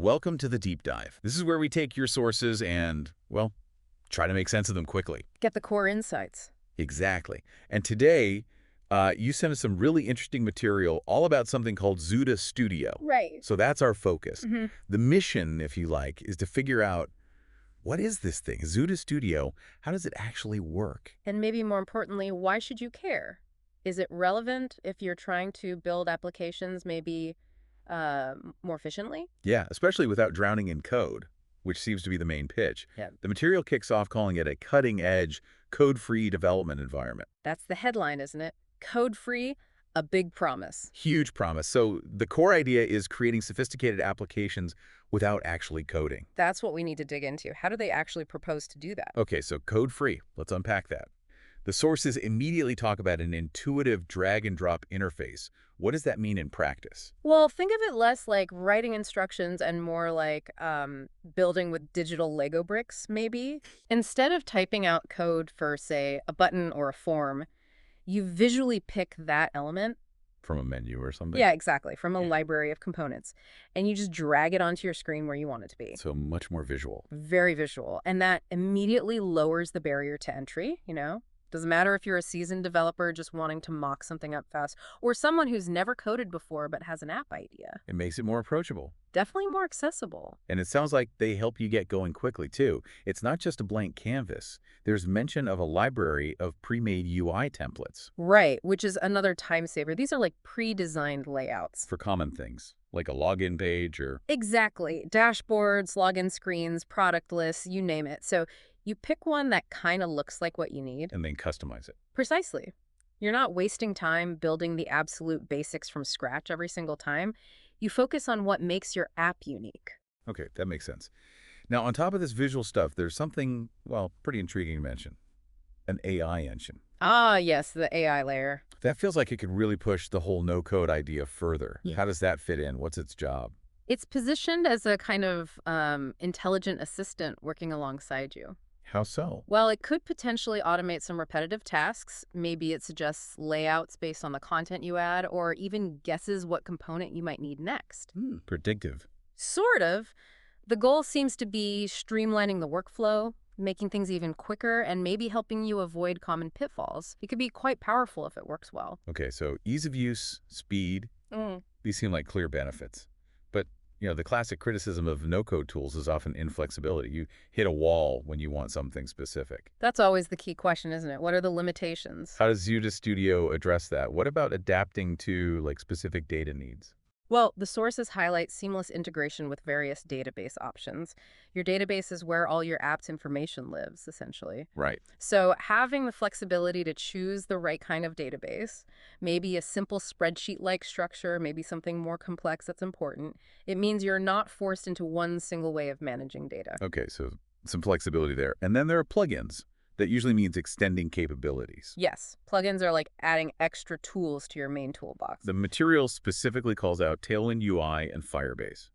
Welcome to the Deep Dive. This is where we take your sources and, well, try to make sense of them quickly. Get the core insights. Exactly. And today, you sent us some really interesting material all about something called Xuda Studio. Right. So that's our focus. Mm-hmm. The mission, if you like, is to figure out, what is this thing? Xuda Studio, how does it actually work? And maybe more importantly, why should you care? Is it relevant if you're trying to build applications maybe more efficiently? Yeah, especially without drowning in code, which seems to be the main pitch. Yeah. The material kicks off calling it a cutting-edge, code-free development environment. That's the headline, isn't it? Code-free, a big promise. Huge promise. So the core idea is creating sophisticated applications without actually coding. That's what we need to dig into. How do they actually propose to do that? Okay, so code-free. Let's unpack that. The sources immediately talk about an intuitive drag-and-drop interface. What does that mean in practice? Well, think of it less like writing instructions and more like building with digital Lego bricks, maybe. Instead of typing out code for, say, a button or a form, you visually pick that element. From a menu or something? Yeah, exactly, from a library of components. And you just drag it onto your screen where you want it to be. So much more visual. Very visual. And that immediately lowers the barrier to entry, Doesn't matter if you're a seasoned developer just wanting to mock something up fast, or someone who's never coded before but has an app idea. It makes it more approachable. Definitely more accessible. And it sounds like they help you get going quickly, too. It's not just a blank canvas. There's mention of a library of pre-made UI templates. Right, which is another time saver. These are like pre-designed layouts. For common things, like a login page or... Exactly. Dashboards, login screens, product lists, you name it. So you pick one that kind of looks like what you need. And then customize it. Precisely. You're not wasting time building the absolute basics from scratch every single time. You focus on what makes your app unique. Okay, that makes sense. Now, on top of this visual stuff, there's something, well, pretty intriguing to mention. An AI engine. Ah, yes, the AI layer. That feels like it could really push the whole no-code idea further. Yeah. How does that fit in? What's its job? It's positioned as a kind of intelligent assistant working alongside you. How so? Well, it could potentially automate some repetitive tasks. Maybe it suggests layouts based on the content you add, or even guesses what component you might need next. Predictive. Sort of. The goal seems to be streamlining the workflow, making things even quicker, and maybe helping you avoid common pitfalls. It could be quite powerful if it works well. Okay, so ease of use, speed, these seem like clear benefits. But, the classic criticism of no-code tools is often inflexibility. You hit a wall when you want something specific. That's always the key question, isn't it? What are the limitations? How does Xuda Studio address that? What about adapting to, specific data needs? Well, the sources highlight seamless integration with various database options. Your database is where all your app's information lives, essentially. Right. So having the flexibility to choose the right kind of database, maybe a simple spreadsheet-like structure, maybe something more complex that's important, it means you're not forced into one single way of managing data. Okay, so some flexibility there. And then there are plugins. That usually means extending capabilities. Yes, plugins are like adding extra tools to your main toolbox. The material specifically calls out Tailwind UI and Firebase.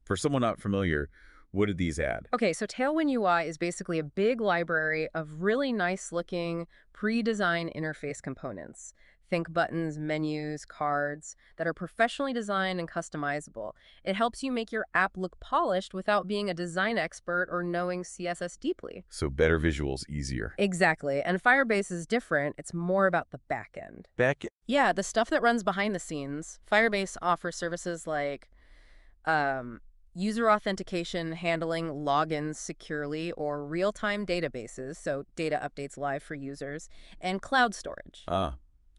For someone not familiar, what did these add? Okay, so Tailwind UI is basically a big library of really nice-looking, pre-designed interface components. Think buttons, menus, cards that are professionally designed and customizable. It helps you make your app look polished without being a design expert or knowing CSS deeply. So better visuals, easier. Exactly. And Firebase is different. It's more about the back end. Yeah, the stuff that runs behind the scenes. Firebase offers services like user authentication, handling logins securely, or real-time databases, so data updates live for users, and cloud storage.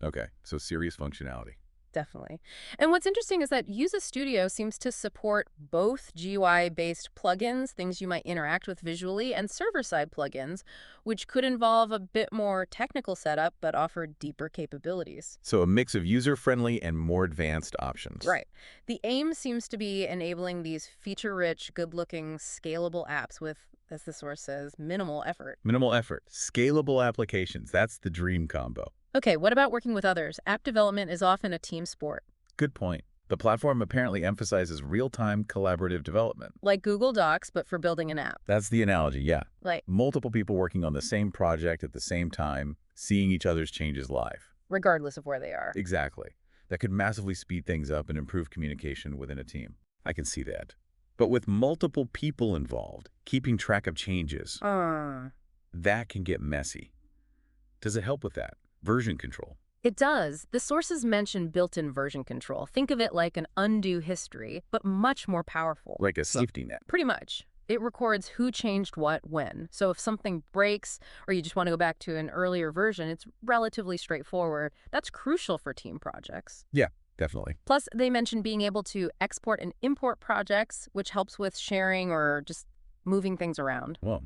Okay, so serious functionality. Definitely. And what's interesting is that Xuda Studio seems to support both GUI-based plugins, things you might interact with visually, and server-side plugins, which could involve a bit more technical setup but offer deeper capabilities. So a mix of user-friendly and more advanced options. Right. The aim seems to be enabling these feature-rich, good-looking, scalable apps with, as the source says, minimal effort. Minimal effort. Scalable applications. That's the dream combo. Okay, what about working with others? App development is often a team sport. Good point. The platform apparently emphasizes real-time collaborative development. Like Google Docs, but for building an app. That's the analogy, yeah. Like, multiple people working on the same project at the same time, seeing each other's changes live. regardless of where they are. Exactly. That could massively speed things up and improve communication within a team. I can see that. But with multiple people involved, keeping track of changes, that can get messy. Does it help with that? Version control. It does. The sources mention built-in version control. Think of it like an undo history, but much more powerful. Like a safety net. Pretty much. It records who changed what when. So if something breaks or you just want to go back to an earlier version, it's relatively straightforward. That's crucial for team projects. Yeah, definitely. Plus, they mentioned being able to export and import projects, which helps with sharing or just moving things around. Well,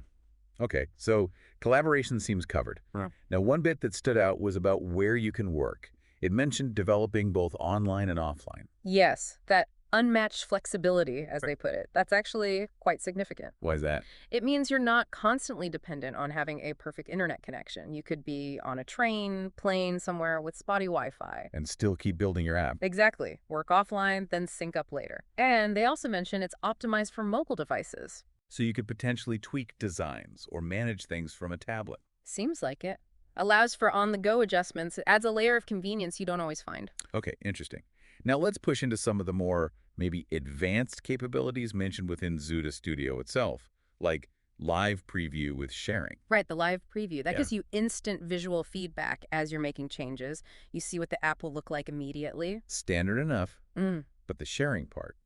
okay, so collaboration seems covered. Yeah. Now, one bit that stood out was about where you can work. It mentioned developing both online and offline. Yes, that unmatched flexibility, as they put it. That's actually quite significant. Why is that? It means you're not constantly dependent on having a perfect internet connection. You could be on a train, plane, somewhere with spotty Wi-Fi. And still keep building your app. Exactly. Work offline, then sync up later. And they also mention it's optimized for mobile devices. So you could potentially tweak designs or manage things from a tablet. Seems like it. Allows for on-the-go adjustments. It adds a layer of convenience you don't always find. Okay, interesting. Now let's push into some of the more maybe advanced capabilities mentioned within Xuda Studio itself, like live preview with sharing. Right, the live preview. That gives you instant visual feedback as you're making changes. You see what the app will look like immediately. Standard enough, but the sharing part.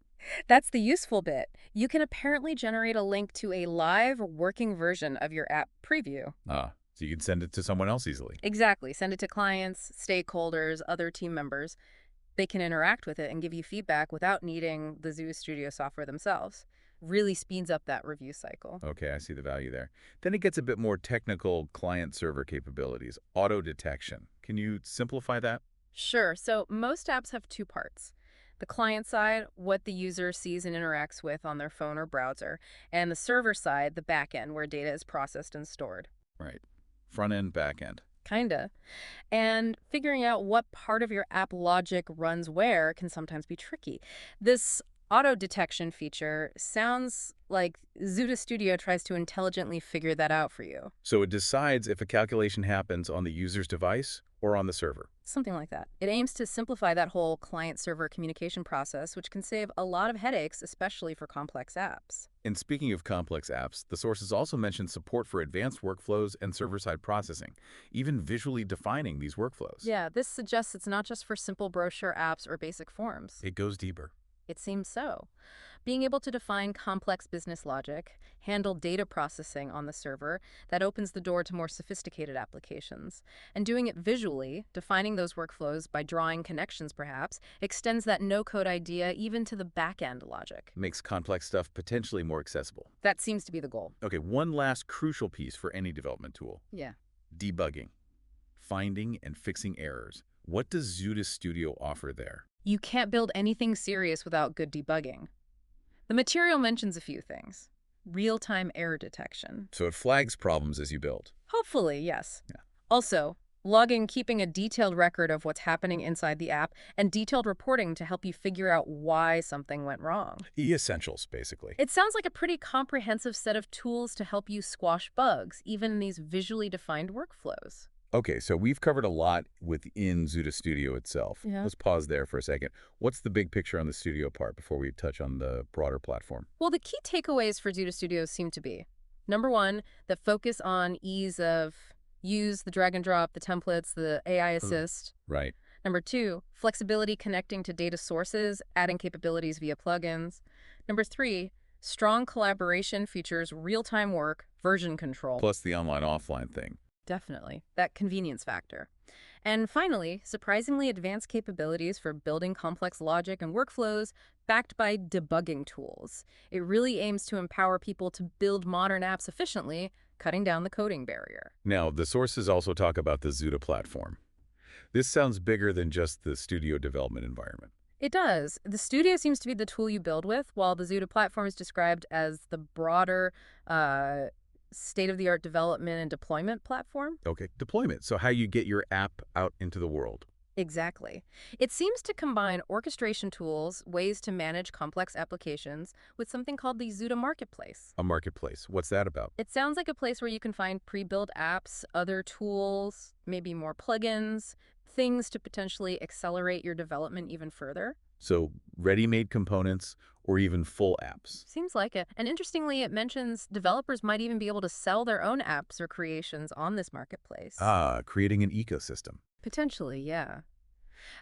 That's the useful bit. You can apparently generate a link to a live working version of your app preview. So you can send it to someone else easily. Exactly. Send it to clients, stakeholders, other team members. They can interact with it and give you feedback without needing the Xuda Studio software themselves. Really speeds up that review cycle. Okay, I see the value there. Then it gets a bit more technical client-server capabilities, auto detection. Can you simplify that? Sure. So most apps have two parts. The client side, what the user sees and interacts with on their phone or browser, and the server side, the back end, where data is processed and stored. Right. Front end, back end. Kinda. And figuring out what part of your app logic runs where can sometimes be tricky. This auto detection feature sounds like Xuda Studio tries to intelligently figure that out for you. So it decides if a calculation happens on the user's device or on the server. Something like that. It aims to simplify that whole client-server communication process, which can save a lot of headaches, especially for complex apps. And speaking of complex apps, the sources also mention support for advanced workflows and server-side processing, even visually defining these workflows. Yeah, this suggests it's not just for simple brochure apps or basic forms. It goes deeper. It seems so. Being able to define complex business logic, handle data processing on the server, that opens the door to more sophisticated applications. And doing it visually, defining those workflows by drawing connections perhaps, extends that no-code idea even to the back-end logic. Makes complex stuff potentially more accessible. That seems to be the goal. Okay, one last crucial piece for any development tool. Yeah. Debugging. Finding and fixing errors. What does Xuda Studio offer there? You can't build anything serious without good debugging. The material mentions a few things. Real-time error detection. So it flags problems as you build. Hopefully, yes. Yeah. Also, logging, keeping a detailed record of what's happening inside the app, and detailed reporting to help you figure out why something went wrong. Essentials, basically. It sounds like a pretty comprehensive set of tools to help you squash bugs, even in these visually defined workflows. Okay, so we've covered a lot within Xuda Studio itself. Yeah. Let's pause there for a second. What's the big picture on the Studio part before we touch on the broader platform? Well, the key takeaways for Xuda Studio seem to be, number one, the focus on ease of use, the drag and drop, the templates, the AI assist. Right. Number two, flexibility connecting to data sources, adding capabilities via plugins. Number three, strong collaboration features real-time work, version control. Plus the online-offline thing. Definitely. That convenience factor. And finally, surprisingly advanced capabilities for building complex logic and workflows backed by debugging tools. It really aims to empower people to build modern apps efficiently, cutting down the coding barrier. Now, the sources also talk about the Xuda platform. This sounds bigger than just the studio development environment. It does. The studio seems to be the tool you build with, while the Xuda platform is described as the broader state-of-the-art development and deployment platform. Okay, deployment. So how you get your app out into the world. Exactly. It seems to combine orchestration tools, ways to manage complex applications, with something called the Xuda Marketplace. A marketplace. What's that about? It sounds like a place where you can find pre-built apps, other tools, maybe more plugins, things to potentially accelerate your development even further. So ready-made components or even full apps. Seems like it. And interestingly, it mentions developers might even be able to sell their own apps or creations on this marketplace. Ah, creating an ecosystem. Potentially, yeah.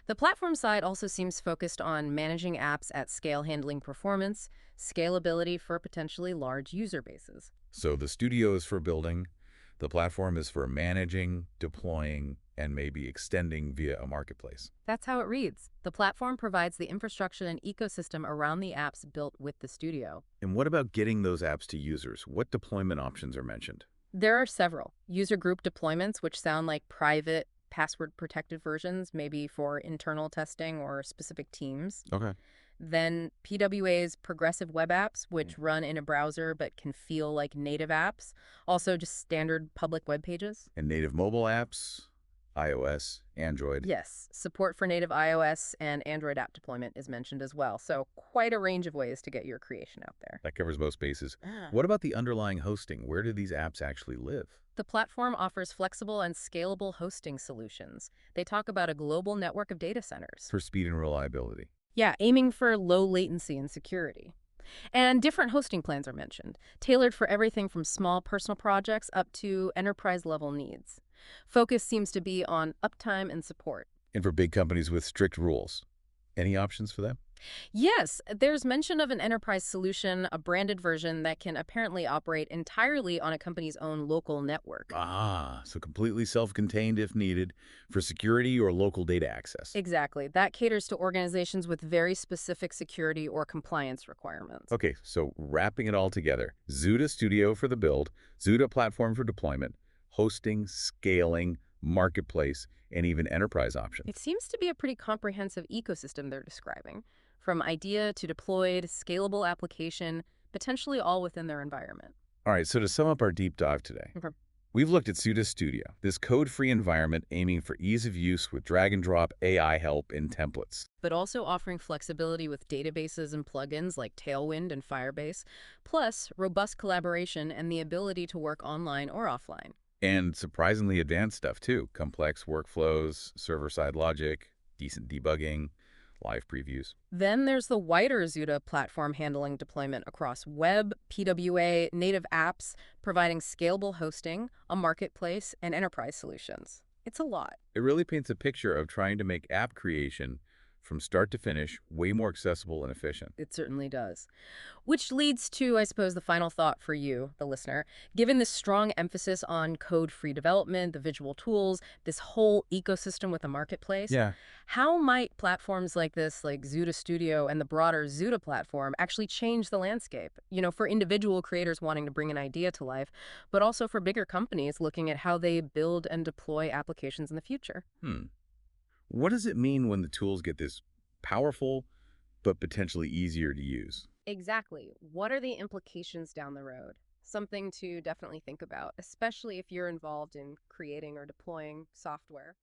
The platform side also seems focused on managing apps at scale, handling performance, scalability for potentially large user bases. So the studio is for building, the platform is for managing, deploying, and maybe extending via a marketplace. That's how it reads. The platform provides the infrastructure and ecosystem around the apps built with the studio. And what about getting those apps to users? What deployment options are mentioned? There are several. User group deployments, which sound like private, password-protected versions, maybe for internal testing or specific teams. Okay. Then PWA's progressive web apps, which run in a browser but can feel like native apps. Also just standard public web pages. And native mobile apps, iOS, Android. Yes, support for native iOS and Android app deployment is mentioned as well. So quite a range of ways to get your creation out there. That covers most bases. Ah. What about the underlying hosting? Where do these apps actually live? The platform offers flexible and scalable hosting solutions. They talk about a global network of data centers. For speed and reliability. Yeah, aiming for low latency and security. And different hosting plans are mentioned, tailored for everything from small personal projects up to enterprise-level needs. Focus seems to be on uptime and support. And for big companies with strict rules. Any options for them? Yes, there's mention of an enterprise solution, a branded version that can apparently operate entirely on a company's own local network. Ah, so completely self-contained if needed for security or local data access. Exactly. That caters to organizations with very specific security or compliance requirements. Okay, so wrapping it all together, Xuda Studio for the build, Xuda platform for deployment, hosting, scaling, marketplace, and even enterprise options. It seems to be a pretty comprehensive ecosystem they're describing, from idea to deployed, scalable application, potentially all within their environment. All right, so to sum up our deep dive today, Okay. we've looked at Xuda Studio, this code-free environment aiming for ease of use with drag-and-drop AI help and templates. But also offering flexibility with databases and plugins like Tailwind and Firebase, plus robust collaboration and the ability to work online or offline. And surprisingly advanced stuff, too. Complex workflows, server-side logic, decent debugging, live previews. Then there's the wider Xuda platform handling deployment across web, PWA, native apps, providing scalable hosting, a marketplace, and enterprise solutions. It's a lot. It really paints a picture of trying to make app creation from start to finish way more accessible and efficient. It certainly does. Which leads to, I suppose, the final thought for you, the listener. Given this strong emphasis on code-free development, the visual tools, this whole ecosystem with a marketplace, Yeah. how might platforms like this, like Xuda Studio and the broader Xuda platform, actually change the landscape? You know, for individual creators wanting to bring an idea to life, but also for bigger companies looking at how they build and deploy applications in the future. What does it mean when the tools get this powerful but potentially easier to use? Exactly. What are the implications down the road? Something to definitely think about, especially if you're involved in creating or deploying software.